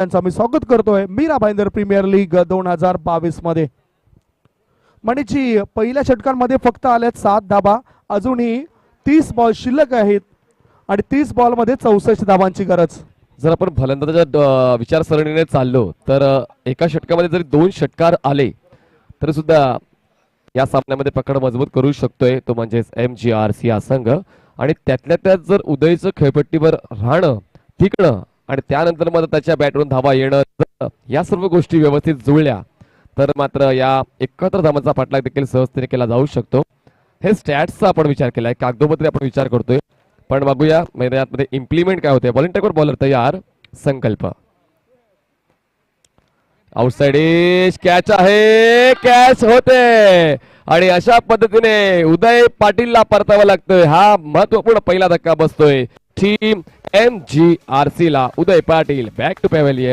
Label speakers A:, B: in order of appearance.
A: त्यांचं मी स्वागत करतोय मीरा भाईंदर प्रीमियर लीग 2022 मध्ये। मणीची पहिल्या षटकांमध्ये फक्त आल्यात 7 धाबा, अजूनही 30 बॉल शिल्लक आहेत आणि 30 बॉल मध्ये 64 धाबांची गरज।
B: जर आपण फलंदाजाच्या विचारसरणीने चाललो तर एका षटकामध्ये जरी 2 षटकार आले तरी सुद्धा या सामन्यामध्ये पकड मजबूत करू शकतोय तो म्हणजेच MGRC हा संघ। आणि त्यातल्या त्यात जर उदयचं खेळपट्टीवर राहणं टिकणं आणि त्यानंतर मग त्याच्या बॅटवरून धावा येणं या सर्व गोष्टी व्यवस्थित जुळल्या तर मात्र या 71 धावांचा पाठलाग देखील सहजतेने केला जाऊ शकतो। हे स्टॅट्सचा आपण विचार केलाय, कागदोपत्री आपण विचार करतोय, पण बघूया मैदानामध्ये इम्प्लिमेंट काय होते। बॉलिंग टेकवर बॉलर तयार, संकल्प आउटसाइड एज कॅच आहे, कॅच होते आणि अशा पद्धतीने उदय पाटीलला परतावं लागतोय। हा महत्वपूर्ण पहिला धक्का बसतोय टीम MGRC ला। उदय पाटील बॅक टू पॅव्हेलियन।